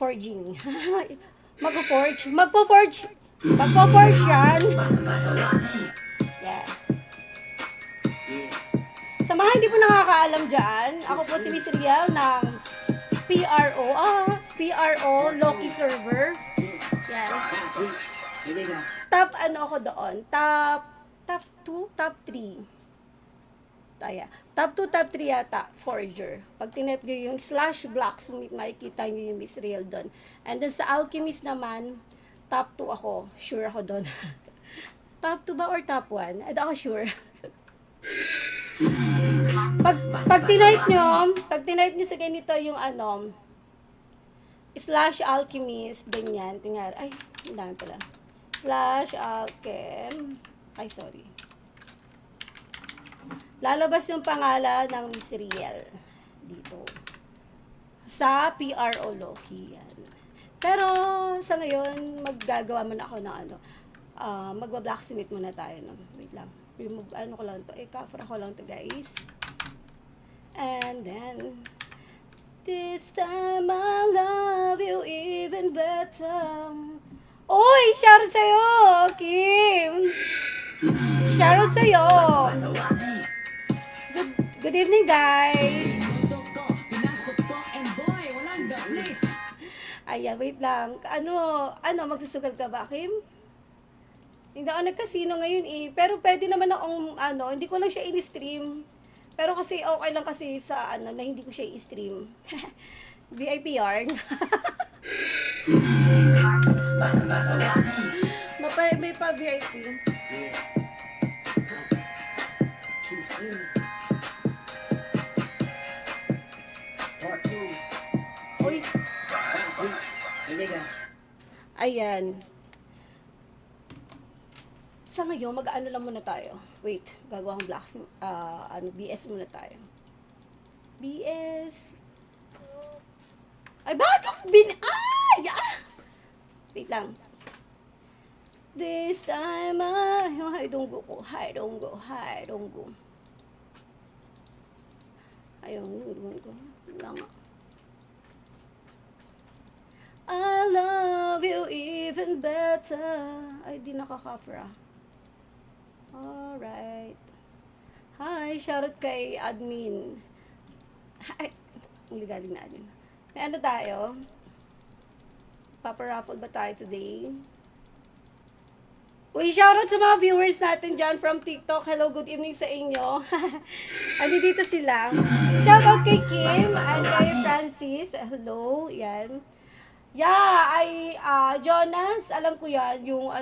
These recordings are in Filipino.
forging. Magpo-forge. Magpo-forge. Magpo-forge yan. Yeah. Sa mga hindi po nakakaalam dyan, ako po si Miss Riel ng PRO. PRO, Loki Server. Yan. Top ano ako doon? Top 2, top 3. Taya. Top 2, top 3 yata, Forger. Pag tinap nyo yung /blacksmith, makikita nyo yung Miss Real doon. And then sa Alchemist naman, top 2 ako. Sure ako doon. Top 2 ba or top 1? Ado ako sure. pag tinype nyo sa ganito yung ano, /alchemist, ganyan. Tingnan, ay, ang dami pala. /alchem, ay, sorry. Lalabas yung pangalan ng Miss Riel dito sa PRO Loki yan. Pero sa ngayon maggagawa muna ako ng ano, magba-blacksmith muna tayo, no? Wait lang, remove ano ko lang to, cover ko lang to, guys. And then this time I love you even better. Oy, shoutout sa'yo, Kim. Shoutout sa'yo. Good evening, guys. Ayan, wait lang. Ano, magsusugal ka ba, Kim? Hindi ako nagkasino ngayon eh. Pero pwede naman akong, hindi ko lang siya in-stream. Pero kasi okay lang kasi sa, na hindi ko siya i-stream. VIP yarn. May pa VIP. Uy. Ayan. Sa ngayon, mag-ano lang muna tayo. Wait, gagawa akong blocks. BS muna tayo. BS. Ay, bakit ako Ay! Wait lang. This time, yung haidonggo ko. Haidonggo. Ayun, yun ko. Lama. I love you even better. Ay, di nakaka-cover. Alright. Hi, shoutout kay admin. Ay, ang galing na admin. May ano tayo? Paparaffle ba tayo today? Uy, shoutout sa mga viewers natin dyan from TikTok. Hello, good evening sa inyo. Andito sila. Shoutout kay Kim and kay Francis. Hello, yan. Yeah, Jonas, alam ko yan, yung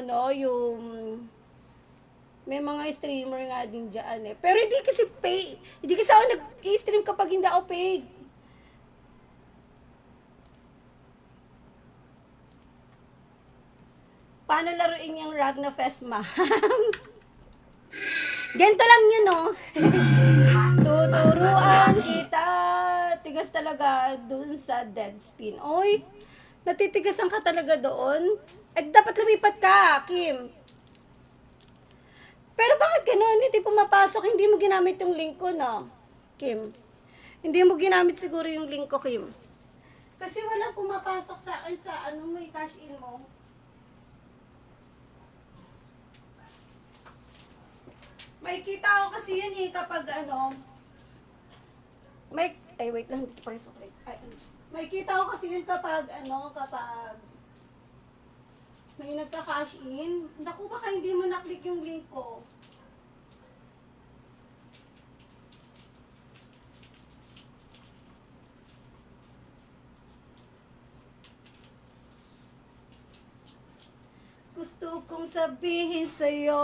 may mga streamer nga din dyan eh. Pero hindi kasi pay. Hindi kasi ako nag-stream kapag hindi ako paid. Paano laruin yung Ragna Fest, ma'am? Ganito lang yun, no? Tuturuan kita. Tigas talaga dun sa dead spin. Oy, natitigasan ka talaga doon. Eh, dapat lumipat ka, Kim. Pero bakit ganun? Hindi pumapasok. Hindi mo ginamit yung link ko, no? Kim. Hindi mo ginamit siguro yung link ko, Kim. Kasi wala pumapasok sa akin sa may cash in mo. May kita ko kasi yun eh kapag wait lang, dito pa rin sukli. May kita ko kasi yun kapag kapag may nagka-cash in. Naku, baka hindi mo na-click yung link ko. Gusto kong sabihin sa'yo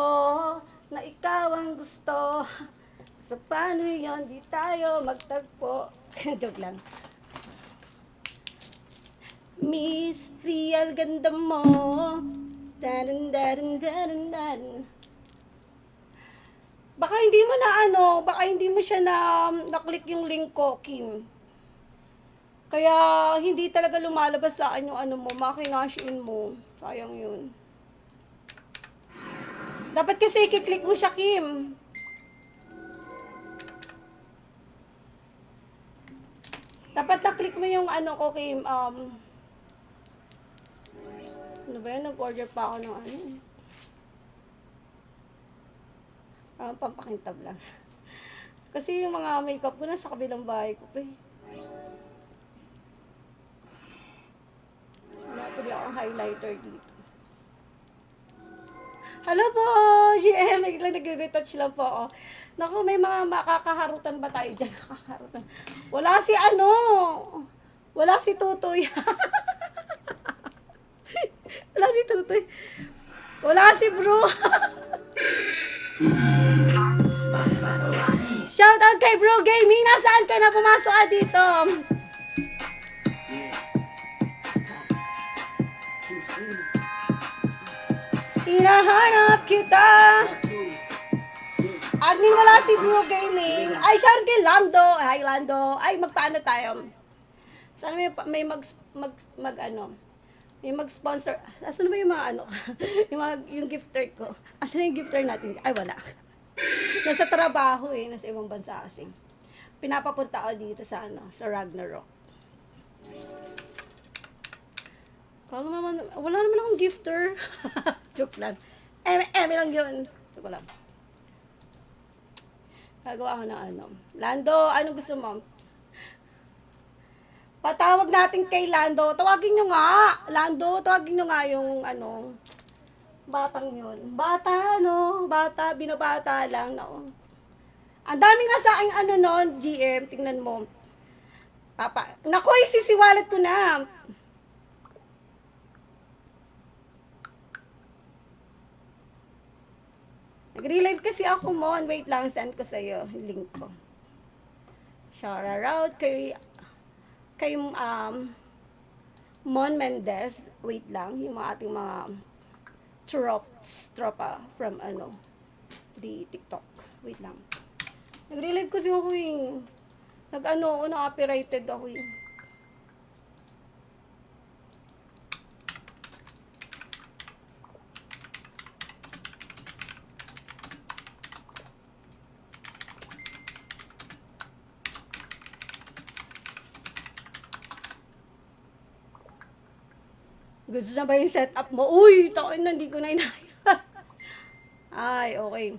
na ikaw ang gusto. So paano yun, di tayo magtagpo. Joke lang. Miss Riel, ganda mo. Dadan, dadan, dadan, dadan. Baka hindi mo na baka hindi mo siya na-click yung link ko, Kim. Kaya hindi talaga lumalabas sa akin yung mo, makinash in mo. Sayang yun. Dapat kasi i-click mo siya, Kim. Dapat na-click mo yung ko, Kim. Ano ba yan? Nag-order pa ako ng ano. Parang pampakintab lang. Kasi yung mga makeup ko nasa kabilang bahay ko pa eh. Wala tuloy akong highlighter dito. Hello po, GM. Nagre-retouch lang po ako. Naku, may mga makakaharutan ba tayo dyan? Nakakaharutan. Wala si ano. Wala si Tutoy. Wala si Tutoy. Wala si Bro. Shout out kay Bro Gaming. Nasaan ka na? Pumasok ka dito. Hinahanap kita. Admin, wala si Bro Gaming. Ay, shout out kay Lando. Hi, Lando. Ay, magpaano tayo? Sana may mag-sponsor. Asan ba yung mga ano? yung gifter ko. Asan yung gifter natin? Ay, wala. Nasa trabaho eh. Nasa ibang bansa kasi. Pinapapunta ako dito sa sa Ragnarok. Kala naman, wala naman akong gifter. Joke lang. Eme lang yun. Joke lang. Gagawa ako ng ano. Lando, anong gusto mo? Patawag natin kay Lando. Tawagin nyo nga. Lando, tawagin nyo nga yung batang yun. Bata, no? Bata, binabata lang, no? Ang dami nga sa aking nun, GM. Tingnan mo. Papa. Naku, isisiwalat ko na. Nag-relive kasi ako, Mon. Wait lang, send ko sa'yo. Yung link ko. Shout out kay Mon Mendez. Wait lang. Yung mga ating mga tropa from the TikTok. Wait lang. Nag-relive kasi ako yung na-copyrighted ako yung. Goods na ba yung setup mo? Uy, takin na, hindi ko na inaya. Ay, okay.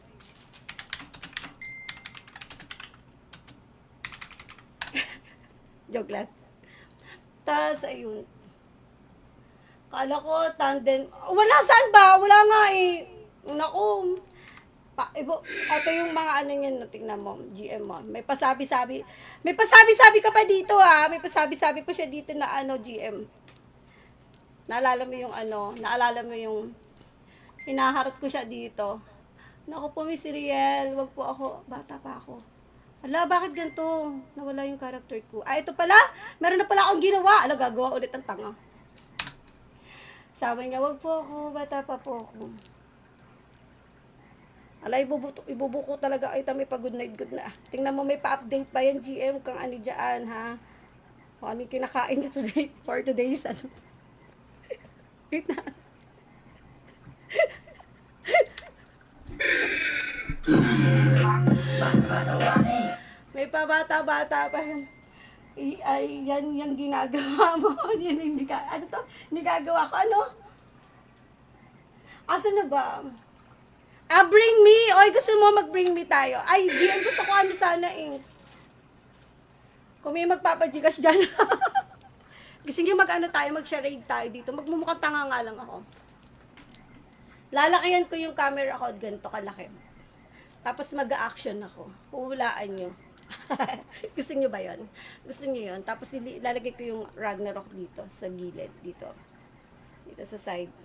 Joke lang. Tapos, ayun. Kala ko, tandem. Wala, saan ba? Wala nga eh. Naku. Ito yung mga niyan, tingnan mo, GM mo. May pasabi-sabi. May pasabi-sabi ka pa dito May pasabi-sabi pa siya dito na GM. Naalala mo yung hinaharot ko siya dito. Naku po, Miss Riel, wag po ako, bata pa ako. Ala, bakit ganito? Nawala yung character ko. Ito pala, meron na pala akong ginawa. Ala, gagawa ulit ang tanga. Sabi niya, wag po ako, bata pa po ako. Ala, ibubuko talaga. Ay, may pa good night, good na. Tingnan mo, may pa-update pa yan, GM, kung ano dyan, ha? Kung ano yung kinakain niya today, for today's, Wait na. May pabata-bata pa yan. Ay, yan yung ginagawa mo. Yan yung hindi gagawa ko. Ano? Asa na ba? Bring me! Oy, gusto mo mag-bring me tayo? Ay, GM, gusto ko sana eh. Kung may magpapajigas dyan. Gusto niyo tayo, mag-charade tayo dito. Magmumukhang tanga nga lang ako. Lalakihan ko yung camera ko, ganito kalaki. Tapos mag-action ako. Huhulaan nyo. Gusto niyo ba yon? Gusto niyo yon? Tapos lalagay ko yung Ragnarok dito, sa gilid, dito. Dito sa side.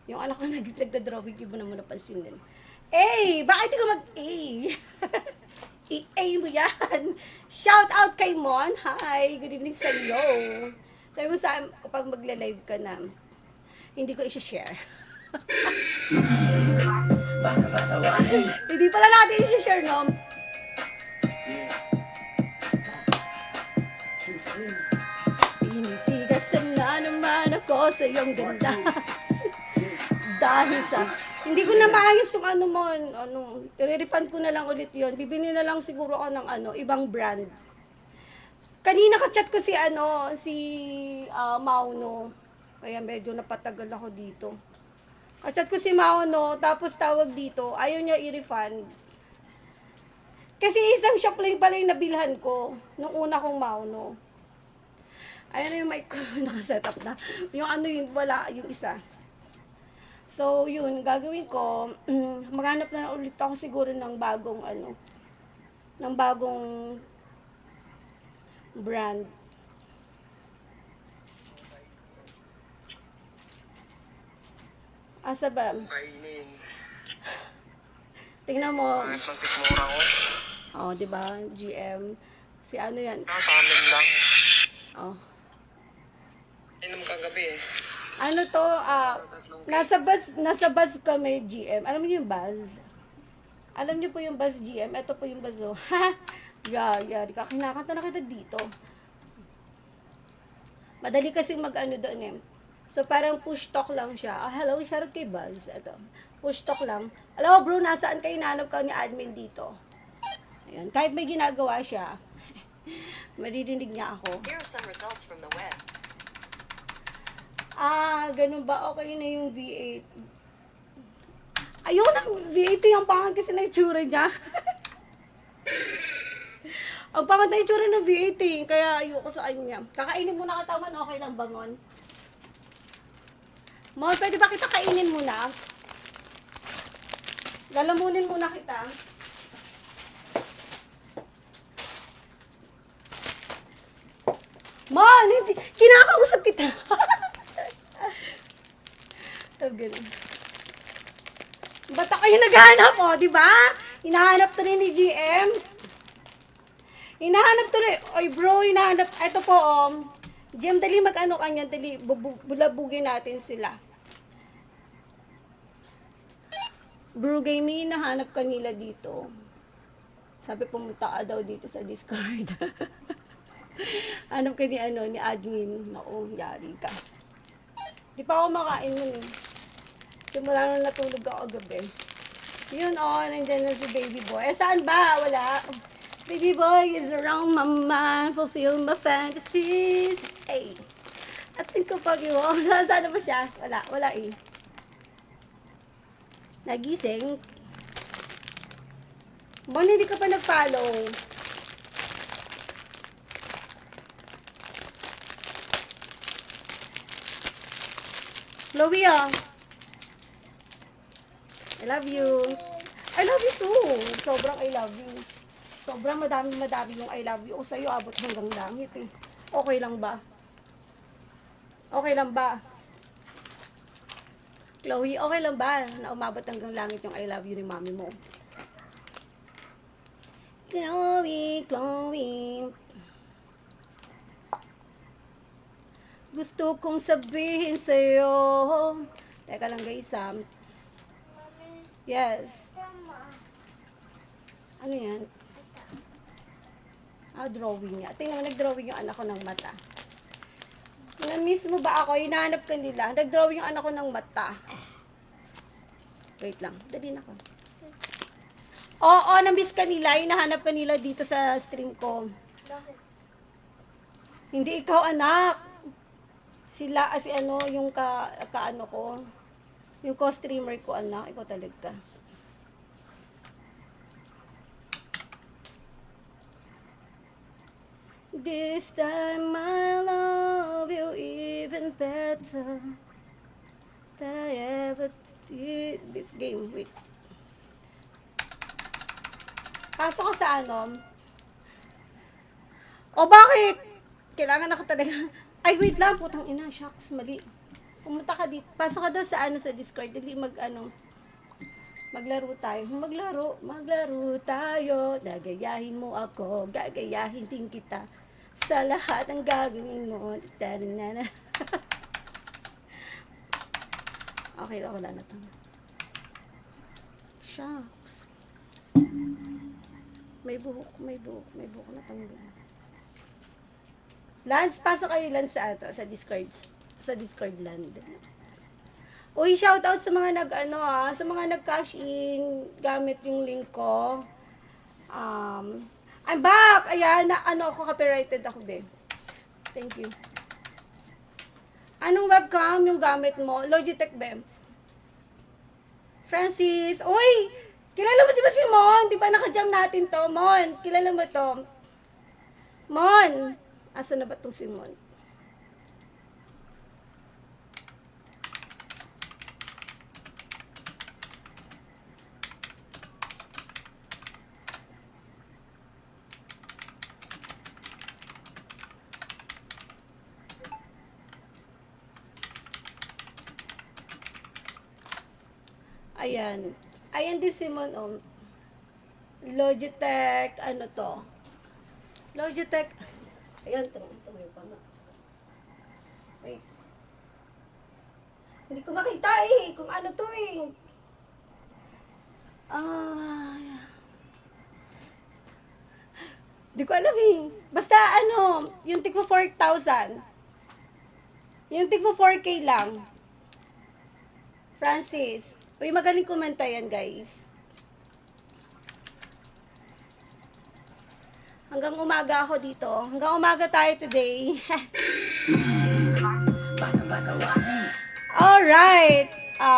Yung anak ko nagda-drawing, iba naman napansinin. Bakit ko mag-A? I-A mo yan. Shout out kay Mon. Hi, good evening sa iyo. Sabi mo sa kapag magle-live ka na, hindi ko i-share. Hindi pala natin i-share, no? Tinitigasan na naman ako sa iyong ganda. Dahil sa... Hindi ko na maayos yung i-refund ko na lang ulit yun. Bibili na lang siguro ako ng ibang brand. Kanina ka-chat ko si Mauno. Kaya medyo napatagal ako dito. Chat ko si Mauno, tapos tawag dito, ayaw niya i-refund. Kasi isang shop lang pala yung nabilhan ko, nung una kong Mauno. Ayan na yung mic ko, nakasetup na. Yung ano yun, wala, yung isa. So, yun, gagawin ko, maghanap na ulit ako siguro ng bagong, ng bagong brand. Asa ba? Kainin. Tingnan mo. Kahit masikmura ko. Oh, di ba? GM. Si ano yan? Sa amin lang. Oh. Inom kagabi eh. Ano to? Nasa bus kami, GM. Alam niyo yung bus? Alam niyo po yung bus, GM? Ito po yung bus, oh. Ha! Yari ka. Kinakanta na kita dito. Madali kasi mag-ano doon eh. So, parang push talk lang siya. Hello, shoutout kay Buzz. Ito. Push talk lang. Hello, bro, nasaan kayo? Nanap ka ni admin dito. Ayan. Kahit may ginagawa siya, maririnig niya ako. Here are some results from the web. Ganun ba? Okay na yung V8. Ayun, V8 yung pangat kasi na itsura niya. Ang pangat na itsura ng V8 eh. Kaya ayoko sa kanya. Kakainin muna katawan, okay lang ba, Mon? Mon, pwede ba kita kainin muna? Lalamunin muna kita. Mon, hindi. Kinakausap kita. Ganun. Ba't kayo naghahanap, oh, di ba? Hinahanap to rin ni GM. Hinahanap to rin. Oy, bro, hinahanap. Ito po, GM, dali mag-ano kanya, dali, bulabugin natin sila. Bro, gaming, hinahanap kanila dito. Sabi, pumunta ka daw dito sa Discord. Hanap ka ni, ni admin. Naku, yari ka. Di pa ako makain nun eh. Simula nung natulog ako gabi. Yun, nandiyan na si baby boy. Saan ba? Wala. Baby boy is around my mind, fulfill my fantasies. Hey. At think kapag yun, saan ba siya? Wala eh. Nagising. Bon, hindi ka pa nag-follow. Chloe, I love you. I love you too. Sobrang I love you. Sobrang madami yung I love you. O sa'yo, abot hanggang langit eh. Okay lang ba? Okay lang ba? Chloe, okay lang ba na umabot hanggang langit yung I love you ni mami mo? Chloe. Gusto kong sabihin sa'yo. Teka lang guys, Yes. Ano yan? Drawing niya. Tingnan mo, nag-drawing yung anak ko ng mata. Na-miss mo ba ako? Hinahanap ka nila. Nag-drawing yung anak ko ng mata. Wait lang. Dali na ko. Oo, na-miss ka nila. Hinahanap ka nila dito sa stream ko. Hindi ikaw, anak. Sila, yung ka-ano ko. Yung co-streamer ko, anak. Ikaw talaga. This time I love you even better than I ever did. Game, wait. Pasok ko sa O bakit? Kailangan ako talaga. Ay, wait lang. Putang ina. Shucks, mali. Pumunta ka dito. Pasok ka daw sa sa Discord. Dali maglaro tayo. Maglaro tayo. Gagayahin mo ako. Gagayahin din kita. Sa lahat ng gagawin mo. Okay, wala na to. Shucks. May buhok na tanggal. Lance, pasok kayo Lance sa Discord land. Uy, shoutout sa mga sa mga nag-cash in gamit yung link ko. I'm back! Ayan, ako, copyrighted ako, be. Thank you. Anong webcam yung gamit mo? Logitech ba? Francis, uy! Kilala mo di ba si Mon? Di ba naka-jam natin to? Mon, kilala mo to? Mon! Asa na ba tong si Mon? Ayan. Ayan din si Mon, oh. Logitech, ano to? Logitech. Ayan, tumayo pa nga. Wait. Hindi ko makita eh, kung ano to eh. Hindi ko alam eh. Basta ano, yung tigpo 4,000. Yung tigpo 4K lang. Francis. Uy, magaling kumenta yan, guys. Hanggang umaga ako dito. Hanggang umaga tayo today. Alright.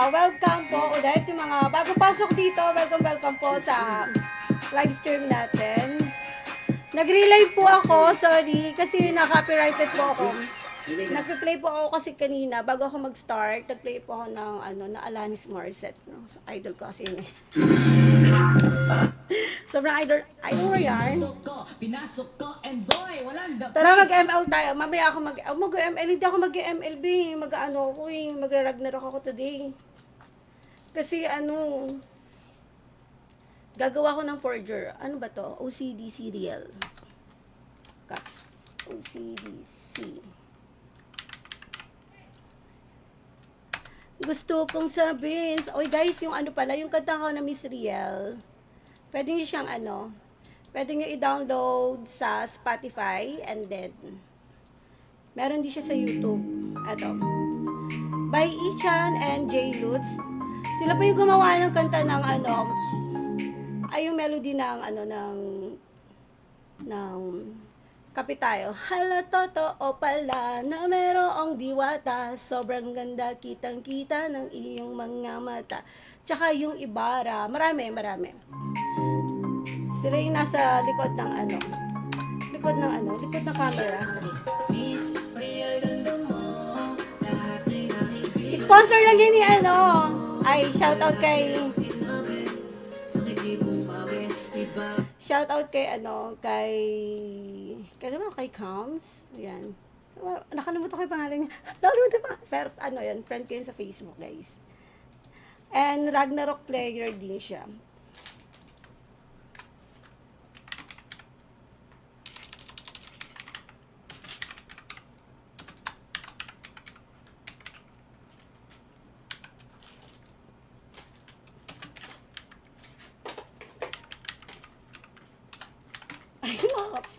Welcome po ulit yung mga bago pasok dito. Welcome po sa live stream natin. Nag-relive po ako. Sorry. Kasi na-copyrighted po ako. Nagpe-play po ako kasi kanina, bago ako mag-start, nag-play po ako ng, na Alanis Morissette, no? So, idol ko kasi yun eh. Sobrang idol mo yan. Pinasok ko, and boy, walang the Tara, mag-ML tayo. Mamaya ako mag-ML, hindi ako mag-MLB, mag-ano ako eh, magra-Ragnarok ako today. Kasi gagawa ko ng forger. Ano ba to? OCD serial. OCDC. Gusto kong sabihin, oy guys, yung pala, yung kanta ko na Miss Riel, pwede nyo siyang pwede nyo i-download sa Spotify, and then, meron din siya sa YouTube. Ito. By Ichan and J. Lutz. Sila pa yung gumawa ng kanta ng ay yung melody ng Kapitayo. Hala, totoo pala na merong diwata. Sobrang ganda, kitang-kita ng iyong mga mata. Tsaka yung Ibarra. Marami. Sila yung nasa likod ng likod ng camera. Sponsor lang yan ni ay shoutout kay kay Coms. Yan. Nakalimutan ko yung pangalan niya. Nakalimutan pa. Pero yan, friend ko yun sa Facebook, guys. And Ragnarok player din siya. Ay, nakakaps.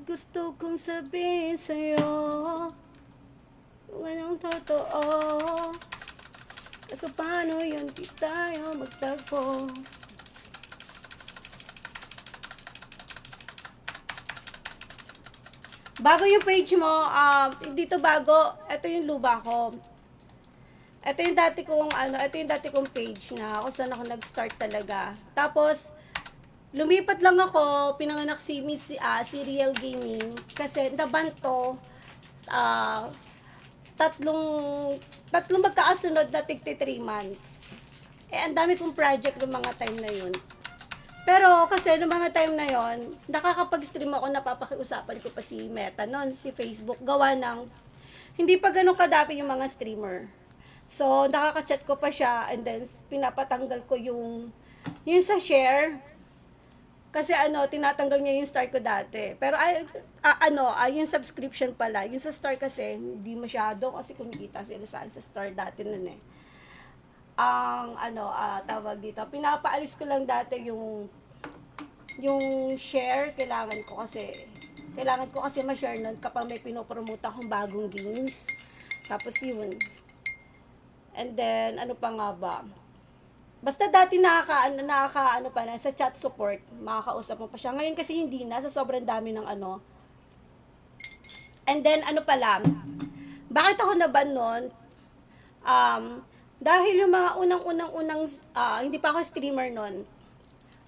Gusto kong sabihin sa'yo kung anong totoo. Kaso paano yun di tayo magtagpo? Bago yung page mo, dito bago, ito yung luba ko. Ito yung dati kong page na kung saan ako nag-start talaga. Tapos, lumipat lang ako, pinanganak si Serial Gaming, kasi naban to, tatlong magkakasunod na tigti 3 months. Ang dami kong project ng mga time na yun. Pero kasi noong mga time na yon, nakakapag-stream ako, napapakiusapan ko pa si Meta noon, si Facebook, gawa ng hindi pa ganun kadami yung mga streamer. So, nakaka-chat ko pa siya, and then pinapatanggal ko yung sa share. Kasi tinatanggal niya yung star ko dati. Pero yung subscription pala, yung sa star kasi hindi masyado kasi kumikita sila sa star dati nun eh. Tawag dito, pinapaalis ko lang dati yung share, kailangan ko kasi ma-share nun kapag may pinopromote akong bagong games. Tapos yun. And then, ano pa nga ba? Basta dati nakaka, pa na, sa chat support, makakausap mo pa siya. Ngayon kasi hindi na, sa sobrang dami ng ano. And then, ano pala, bakit ako naban nun? Dahil yung mga unang, hindi pa ako streamer nun,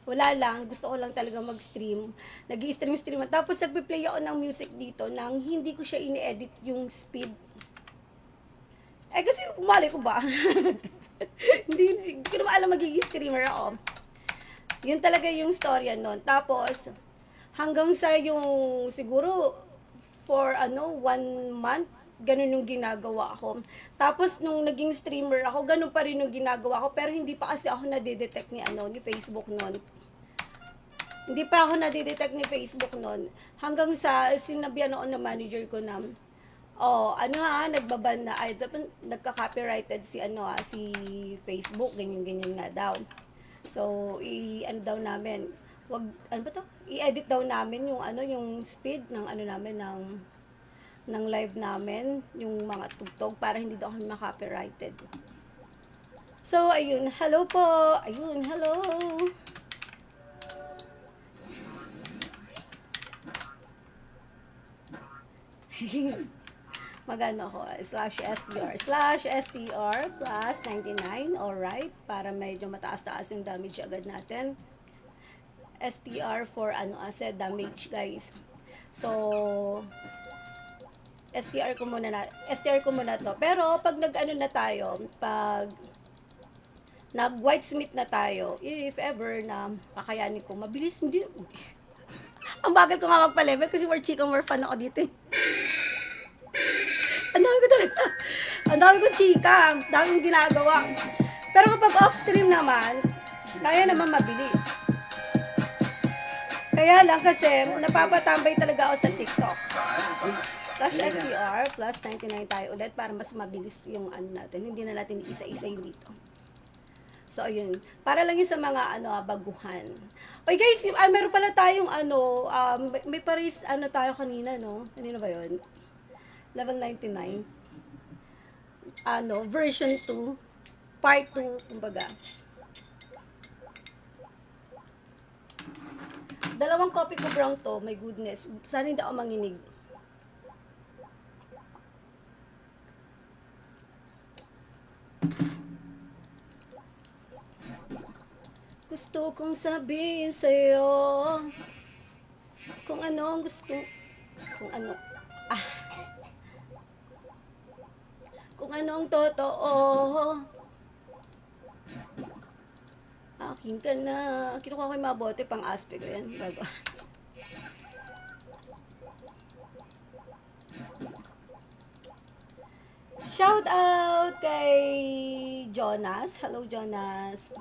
wala lang, gusto ko lang talaga mag-stream. Nag-i-stream. Tapos nagpe-play ako ng music dito nang hindi ko siya ini-edit yung speed. Eh kasi umali ko ba? hindi ko naman alam magiging streamer ako. Yun talaga yung storya nun. Tapos, hanggang sa yung siguro for 1 month, ganun yung ginagawa ko. Tapos nung naging streamer ako, ganun pa rin yung ginagawa ko, pero hindi pa kasi ako nadidetect ni Facebook noon. Hindi pa ako nadidetect ni Facebook noon. Hanggang sa sinabihan ako ng manager ko na, nagbaban na, nagka-copyrighted si Facebook, ganyan nga daw. So, daw namin, i-edit daw namin yung speed ng ng live namin, yung mga tugtog para hindi daw kami ma-copyrighted. So, ayun, hello po. Ayun, hello. Magano ako, /STR plus 99, alright, para medyo mataas-taas yung damage agad natin. STR for asset damage, guys. So, STR ko muna to. Pero, pag na tayo, pag nag-whitesmith na tayo, if ever na kakayanin ko, mabilis, hindi, ang bagal ko nga magpa-level kasi more chika, more fun ako dito eh. Ang dami ko talaga. Ang dami ko chika. Ang dami kong ginagawa. Pero kapag off-stream naman, kaya naman mabilis. Kaya lang kasi, napapatambay talaga ako sa TikTok. /STR plus 99 tayo ulit para mas mabilis yung natin. Hindi na natin isa-isa yung dito. So, ayun. Para lang yun sa mga baguhan. Oy guys, meron pala tayong may paris tayo kanina, no? Kanina ba yun? Level 99. Version 2. Part 2, kumbaga. Dalawang copy ko brown to, my goodness. Sana hindi ako manginig. Gusto kong sabihin sa'yo kung ano ang gusto, kung ano ang totoo. Akin ka na. Kinukuha ko yung mga bote pang aspe ko yan. Bago. Shout out kay Jonas. Hello, Jonas.